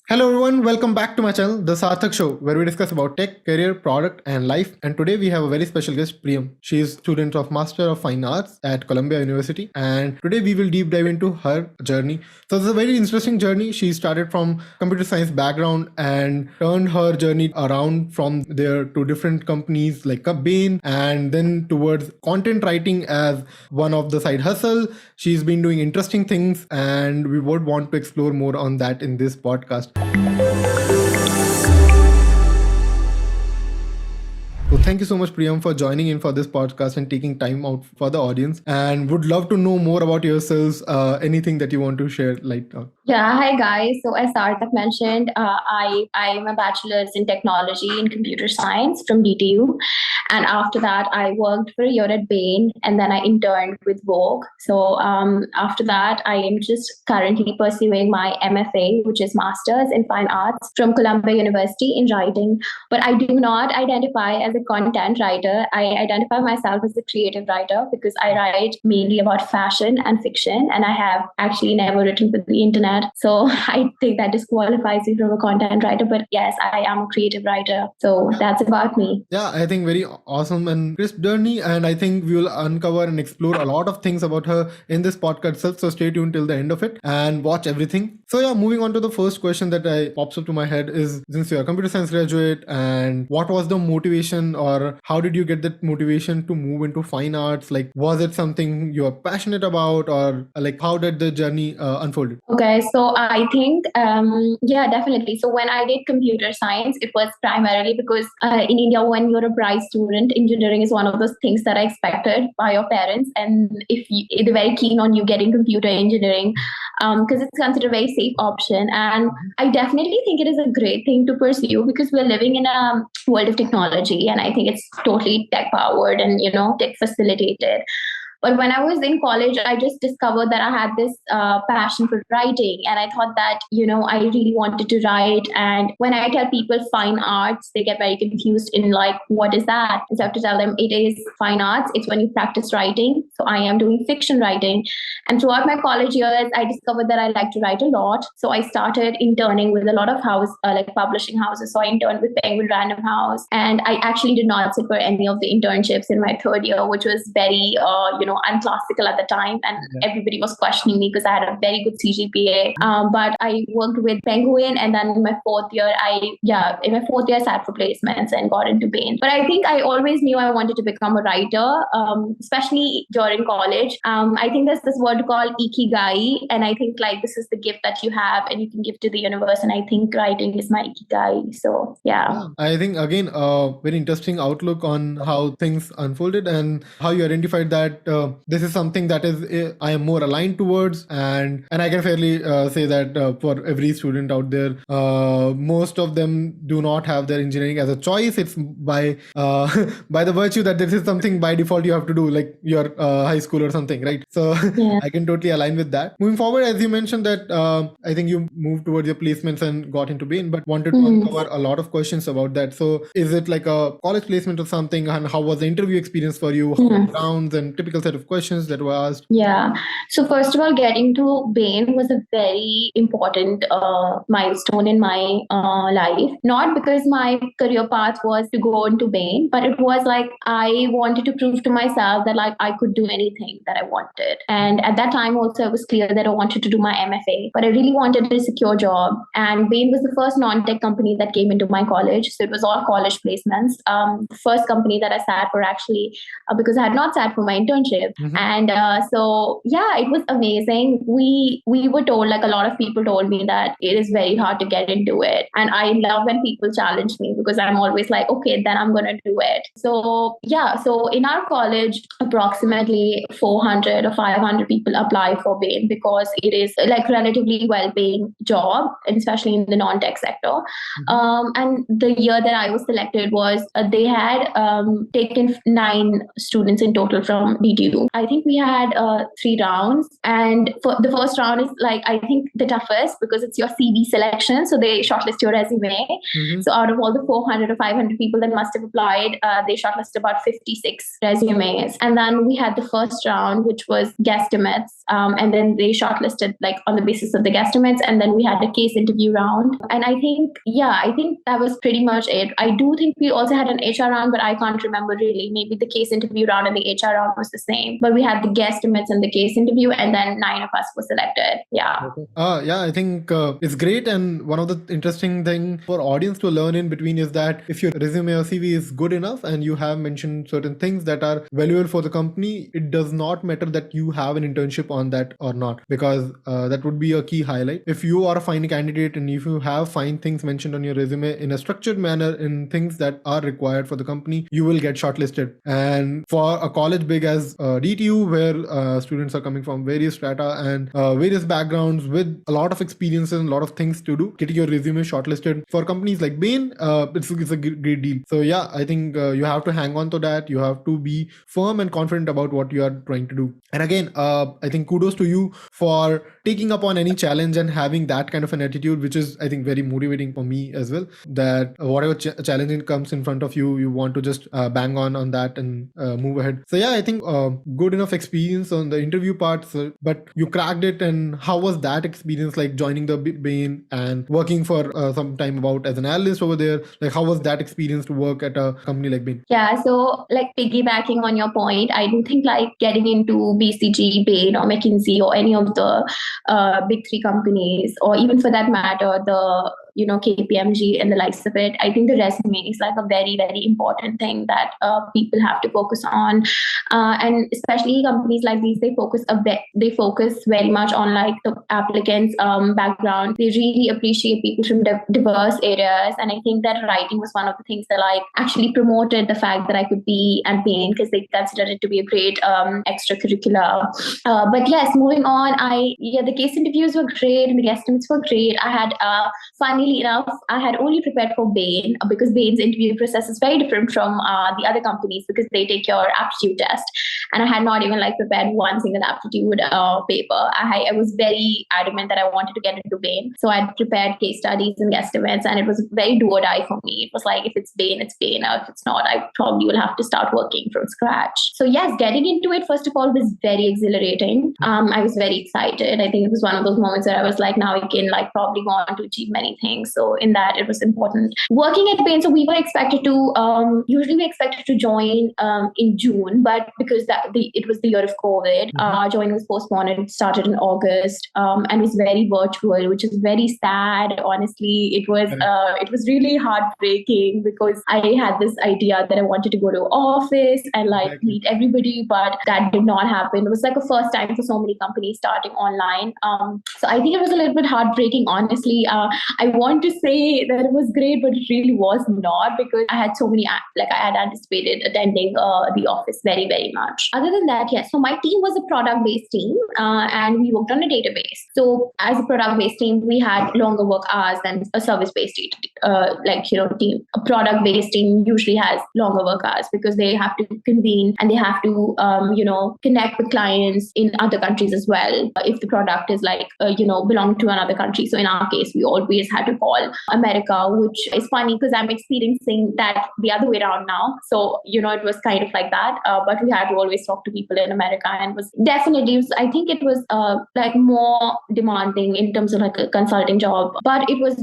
Hello everyone, welcome back to my channel, The Sarthak Show, where we discuss about tech, career, product and life. And today we have a very special guest, Priyam. She is student of Master of Fine Arts at Columbia University. And today we will deep dive into her journey. So it's a very interesting journey. She started from computer science background and turned her journey around from there to different companies like Bain and then towards content writing as one of the side hustle. She's been doing interesting things and we would want to explore more on that in this podcast. So thank you so much, Priyam, for joining in for this podcast and taking time out for the audience. And would love to know more about yourselves. Anything that you want to share, like. Yeah, hi guys. So as Sarthak mentioned, I'm a bachelor's in technology in computer science from DTU. And after that, I worked for a year at Bain and then I interned with Vogue. So after that, I am just currently pursuing my MFA, which is Master's in Fine Arts from Columbia University in writing. But I do not identify as a content writer. I identify myself as a creative writer because I write mainly about fashion and fiction. And I have actually never written for the internet. So I think that disqualifies me from a content writer. But yes, I am a creative writer. So that's about me. Yeah, I think very awesome and crisp journey. And I think we will uncover and explore a lot of things about her in this podcast itself. So stay tuned till the end of it and watch everything. So yeah, moving on to the first question that pops up to my head is, since you're a computer science graduate, and what was the motivation or how did you get that motivation to move into fine arts? Like, was it something you're passionate about, or like how did the journey unfold? Okay, so I think, yeah, definitely. So when I did computer science, it was primarily because in India, when you're a bright student, engineering is one of those things that are expected by your parents. And they're very keen on you getting computer engineering because it's considered a very safe option. And I definitely think it is a great thing to pursue because we're living in a world of technology. And I think it's totally tech powered and, tech facilitated. But when I was in college, I just discovered that I had this passion for writing. And I thought that, I really wanted to write. And when I tell people fine arts, they get very confused in like, what is that? So I have to tell them it is fine arts. It's when you practice writing. So I am doing fiction writing. And throughout my college years, I discovered that I like to write a lot. So I started interning with a lot of publishing houses. So I interned with Penguin Random House. And I actually did not sit for any of the internships in my third year, which was very, unclassical at the time, and everybody was questioning me because I had a very good CGPA. But I worked with Penguin, and then in my fourth year, I sat for placements and got into Bain. But I think I always knew I wanted to become a writer, especially during college. I think there's this word called 𝐒𝐞𝐳, and I think like this is the gift that you have and you can give to the universe. And I think writing is my 𝐒𝐞𝐳. So yeah. I think again a very interesting outlook on how things unfolded and how you identified that this is something that is I am more aligned towards, and I can fairly say that for every student out there, most of them do not have their engineering as a choice. It's by the virtue that this is something by default you have to do, like your high school or something, right? So yeah. I can totally align with that. Moving forward, as you mentioned that I think you moved towards your placements and got into Bain, but wanted to uncover a lot of questions about that. So is it like a college placement or something, and how was the interview experience for you? How many rounds and typical set of questions that were asked? Yeah. So first of all, getting to Bain was a very important milestone in my life. Not because my career path was to go into Bain, but it was like I wanted to prove to myself that like I could do anything that I wanted. And at that time also, it was clear that I wanted to do my MFA, but I really wanted a secure job. And Bain was the first non-tech company that came into my college. So it was all college placements. The first company that I sat for actually, because I had not sat for my internship. And so, yeah, it was amazing. We were told, like a lot of people told me that it is very hard to get into it. And I love when people challenge me because I'm always like, okay, then I'm going to do it. So, yeah, so in our college, approximately 400 or 500 people apply for Bain because it is like relatively well-paying job, and especially in the non-tech sector. And the year that I was selected was they had taken 9 students in total from DTU interview. I think we had 3 rounds, and for the first round is like, I think the toughest because it's your CV selection. So they shortlist your resume. So out of all the 400 or 500 people that must have applied, they shortlisted about 56 resumes. And then we had the first round, which was guesstimates. And then they shortlisted like on the basis of the guesstimates. And then we had a case interview round. And I think that was pretty much it. I do think we also had an HR round, but I can't remember really. Maybe the case interview round and the HR round was the same. But we had the guesstimates and the case interview, and then 9 of us were selected. Yeah. Okay. I think it's great. And one of the interesting thing for audience to learn in between is that if your resume or CV is good enough and you have mentioned certain things that are valuable for the company, it does not matter that you have an internship on that or not, because that would be a key highlight. If you are a fine candidate and if you have fine things mentioned on your resume in a structured manner in things that are required for the company, you will get shortlisted. And for a college big as DTU, where students are coming from various strata and various backgrounds with a lot of experiences and a lot of things to do, getting your resume shortlisted for companies like Bain, it's a great deal. So yeah, I think you have to hang on to that. You have to be firm and confident about what you are trying to do. And again, I think kudos to you for taking up on any challenge and having that kind of an attitude, which is, I think, very motivating for me as well, that whatever challenge comes in front of you, you want to just bang on that and move ahead. So yeah, I think good enough experience on the interview part, but you cracked it. And how was that experience, like joining the Bain and working for some time about as an analyst over there? Like, how was that experience to work at a company like Bain? Yeah, so like piggybacking on your point, I do think like getting into BCG, Bain, or McKinsey, or any of the big 3 companies, or even for that matter, the KPMG and the likes of it, I think the resume is like a very, very important thing that people have to focus on. And especially companies like these, they focus very much on like the applicant's background. They really appreciate people from diverse areas. And I think that writing was one of the things that like actually promoted the fact that I could be at Bain, because they considered it to be a great extracurricular. But yes, moving on, the case interviews were great and the guesstimates were great. I had funnily enough, I had only prepared for Bain because Bain's interview process is very different from the other companies, because they take your aptitude test. And I had not even like prepared one single aptitude paper. I was very adamant that I wanted to get into Bain. So I prepared case studies and guesstimates, and it was very do or die for me. It was like, if it's Bain, it's Bain. Or if it's not, I probably will have to start working from scratch. So yes, getting into it, first of all, was very exhilarating. I was very excited. I think it was one of those moments where I was like, now I can like probably go on to achieve many things. So in that, it was important. Working at Bain, so we were expected to, usually we expected to join in June, but because it was the year of COVID, our joining was postponed and it started in August, and it was very virtual, which is very sad. Honestly, it was really heartbreaking because I had this idea that I wanted to go to office and like meet everybody, but that did not happen. It was like a first time for so many companies starting online. So I think it was a little bit heartbreaking, honestly. I want to say that it was great, but it really was not, because I had so many, like I had anticipated attending the office very, very much. Other than that, yes. So my team was a product-based team, and we worked on a database. So as a product-based team, we had longer work hours than a service-based team. Team. A product-based team usually has longer work hours because they have to convene and they have to, connect with clients in other countries as well. If the product is like, belong to another country. So in our case, we always had to call America, which is funny because I'm experiencing that the other way around now. So, it was kind of like that. But we had to always talk to people in America, and I think it was like more demanding in terms of like a consulting job. But it was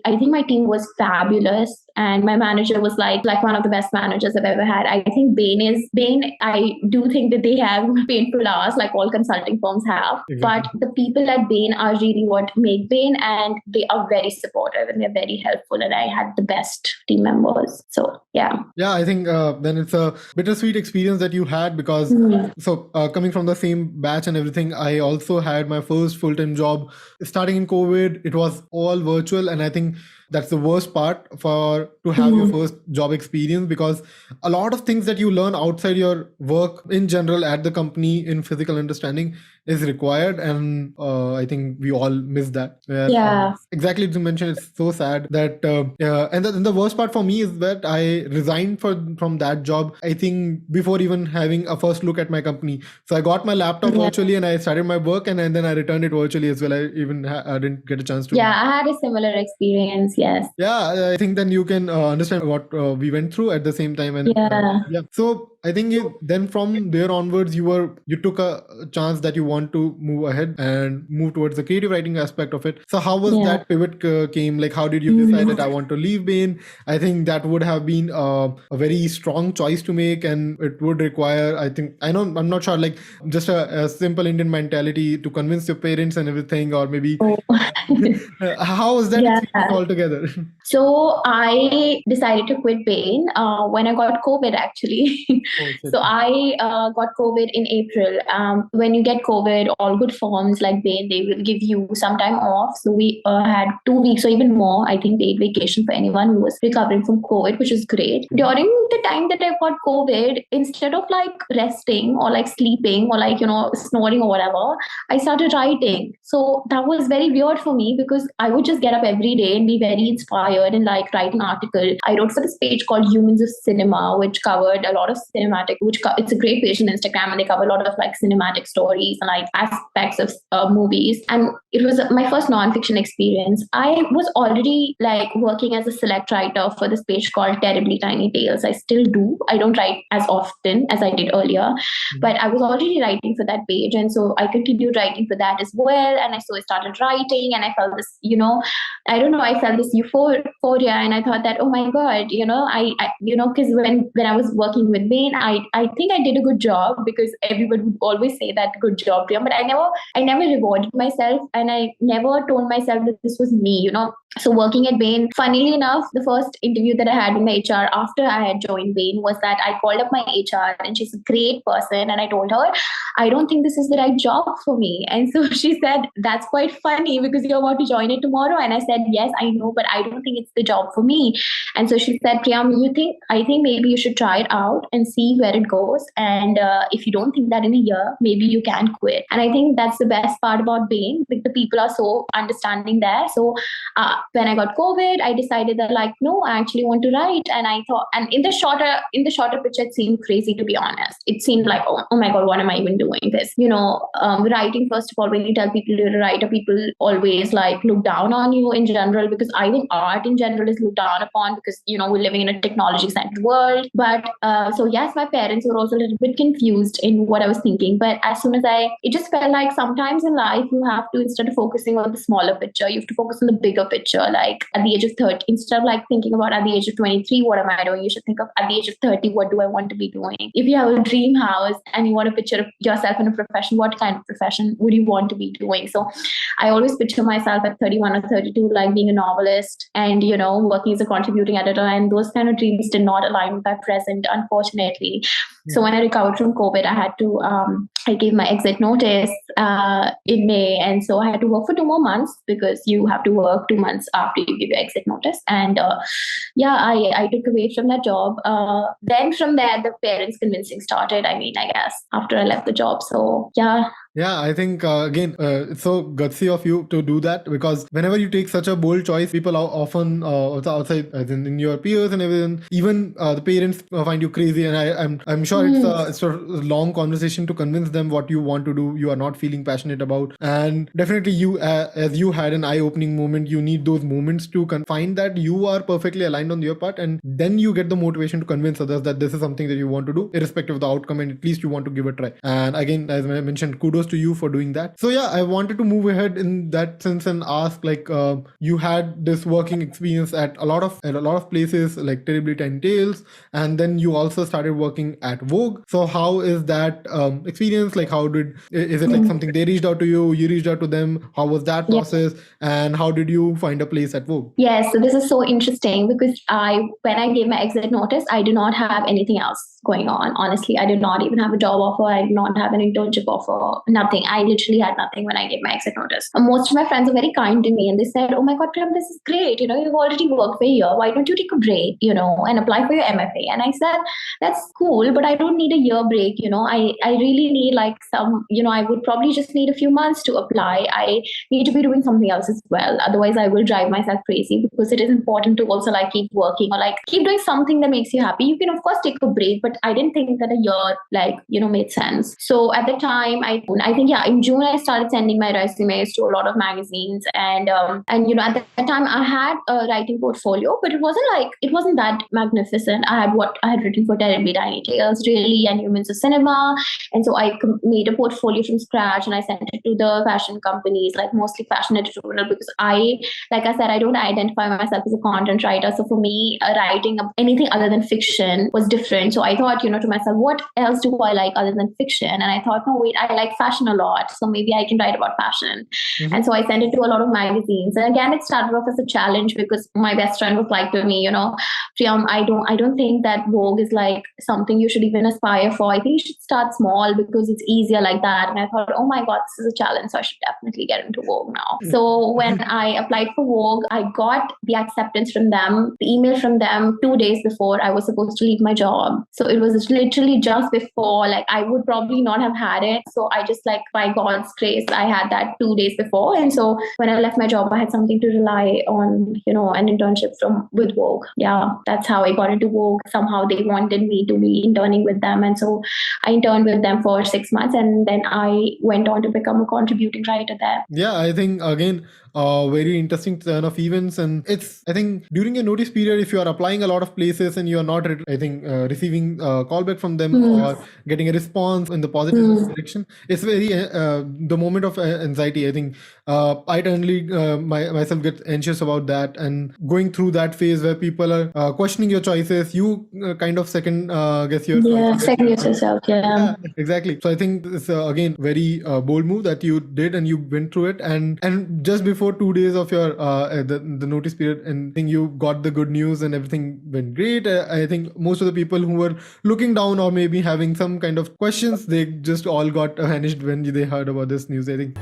I think my team was fabulous. And my manager was like one of the best managers I've ever had. I think Bain, I do think that they have painful hours like all consulting firms have. Exactly. But the people at Bain are really what make Bain, and they are very supportive and they're very helpful. And I had the best team members. So, yeah. Yeah, I think then it's a bittersweet experience that you had because, coming from the same batch and everything, I also had my first full-time job starting in COVID. It was all virtual. And I think that's the worst part to have your first job experience, because a lot of things that you learn outside your work in general at the company in physical understanding, is required, and I think we all miss that. Yeah. Exactly, as you mentioned, it's so sad that and the worst part for me is that I resigned from that job, I think, before even having a first look at my company. So I got my laptop virtually and I started my work, and then I returned it virtually as well. I even I didn't get a chance to. Yeah, I had a similar experience. Yes. Yeah, I think then you can understand what we went through at the same time. And yeah, so I think then from there onwards, you took a chance that you want to move ahead and move towards the creative writing aspect of it. So how was that pivot came? Like, how did you decide that I want to leave Bain? I think that would have been a very strong choice to make, and it would require, I'm not sure, like just a simple Indian mentality to convince your parents and everything, or maybe how was that experience altogether? So I decided to quit Bain when I got COVID, actually. So I got COVID in April. When you get COVID, all good firms like Bain, they will give you some time off. So we had 2 weeks or even more, I think, paid vacation for anyone who was recovering from COVID, which is great. During the time that I got COVID, instead of like resting or like sleeping or like, snoring or whatever, I started writing. So that was very weird for me because I would just get up every day and be very inspired and like write an article. I wrote for this page called Humans of Cinema, which covered a lot of cinematic, it's a great page on Instagram, and they cover a lot of like cinematic stories and like aspects of movies. And it was my first nonfiction experience. I was already like working as a select writer for this page called Terribly Tiny Tales. I still do. I don't write as often as I did earlier, but I was already writing for that page. And so I continued writing for that as well. And I started writing, and I felt this, I felt this euphoria, and I thought that, oh my God, because when I was working with Bain, I think I did a good job, because everybody would always say that good job, Priya, but I never rewarded myself, and I never told myself that this was me, So working at Bain, funnily enough, the first interview that I had with my HR after I had joined Bain was that I called up my HR, and she's a great person, and I told her, I don't think this is the right job for me. And so she said, that's quite funny because you're about to join it tomorrow. And I said, yes, I know, but I don't think it's the job for me. And so she said, Priyam, I think maybe you should try it out and see where it goes. And if you don't think that in a year, maybe you can quit. And I think that's the best part about Bain. The people are so understanding there. So when I got COVID, I decided that no, I actually want to write. And I thought, and in the shorter picture, it seemed crazy, to be honest. It seemed like, oh my God, what am I even doing this? Writing, first of all, when you tell people you're a writer, people always look down on you in general, because I think art in general is looked down upon, because, we're living in a technology-centered world. But so yes, my parents were also a little bit confused in what I was thinking. But as soon as it just felt like sometimes in life you have to, instead of focusing on the smaller picture, you have to focus on the bigger picture. Like at the age of 30, instead of thinking about at the age of 23, what am I doing? You should think of at the age of 30, what do I want to be doing? If you have a dream house and you want to picture yourself in a profession, what kind of profession would you want to be doing? So I always picture myself at 31 or 32, being a novelist and, working as a contributing editor. And those kind of dreams did not align with my present, unfortunately. Yeah. So when I recovered from COVID, I had to, I gave my exit notice in May. And so I had to work for 2 more months, because you have to work 2 months after you give your exit notice. And I took away from that job. Then from there, the parents convincing started, I guess, after I left the job. So yeah. Yeah, I think, again, it's so gutsy of you to do that, because whenever you take such a bold choice, people are often outside, as in your peers and everything, even the parents find you crazy. And I'm sure it's a long conversation to convince them what you want to do, you are not feeling passionate about. And definitely you, as you had an eye-opening moment, you need those moments to find that you are perfectly aligned on your part. And then you get the motivation to convince others that this is something that you want to do, irrespective of the outcome, and at least you want to give it a try. And again, as I mentioned, kudos to you for doing that. So yeah, I wanted to move ahead in that sense and ask, you had this working experience at a lot of places, like Terribly Tiny Tales, and then you also started working at Vogue. So how is that experience? Is it something they reached out to you, you reached out to them? How was that process? And how did you find a place at Vogue? Yes, so this is so interesting, because when I gave my exit notice, I do not have anything else going on. Honestly, I did not even have a job offer. I did not have an internship offer. nothing. I literally had nothing when I gave my exit notice. Most of my friends are very kind to me and they said, oh my God, Prem, this is great. You've already worked for a year. Why don't you take a break, and apply for your MFA? And I said, that's cool, but I don't need a year break. I really need like some, I would probably just need a few months to apply. I need to be doing something else as well. Otherwise, I will drive myself crazy, because it is important to also like keep working or like keep doing something that makes you happy. You can of course take a break, but I didn't think that a year made sense. So at the time, I think in June I started sending my resumes to a lot of magazines, and at that time I had a writing portfolio, but it wasn't that magnificent. I had what I had written for Terribly Tiny Tales, really, and Humans of Cinema, and so I made a portfolio from scratch and I sent it to the fashion companies, like mostly fashion editorial, because like I said, I don't identify myself as a content writer. So for me, writing anything other than fiction was different. So I thought, to myself, what else do I like other than fiction? And I thought, no, wait, I like fashion a lot. So maybe I can write about fashion. Mm-hmm. And so I sent it to a lot of magazines. And again, it started off as a challenge because my best friend was like to me, Priyam, I don't think that Vogue is like something you should even aspire for. I think you should start small because it's easier like that. And I thought, oh my God, this is a challenge. So I should definitely get into Vogue now. So when I applied for Vogue, I got the acceptance from them, the email from them 2 days before I was supposed to leave my job. So it was literally just before, like I would probably not have had it. So I just like, by God's grace, I had that 2 days before. And so when I left my job, I had something to rely on, an internship with Vogue. Yeah, that's how I got into Vogue. Somehow they wanted me to be interning with them. And so I interned with them for 6 months. And then I went on to become a contributing writer there. Yeah, I think again, very interesting turn of events. And I think during a notice period, if you are applying a lot of places and you are not, receiving a callback from them or getting a response in the positive direction, it's very, the moment of anxiety. I think I internally myself get anxious about that, and going through that phase where people are questioning your choices, you kind of second guess your choices. Second guess yourself, yeah. Exactly. So I think it's again very bold move that you did, and you went through it, and just before 2 days of your the notice period, and I think you got the good news and everything went great. I think most of the people who were looking down or maybe having some kind of questions, they just all got vanished when they heard about this news, I think.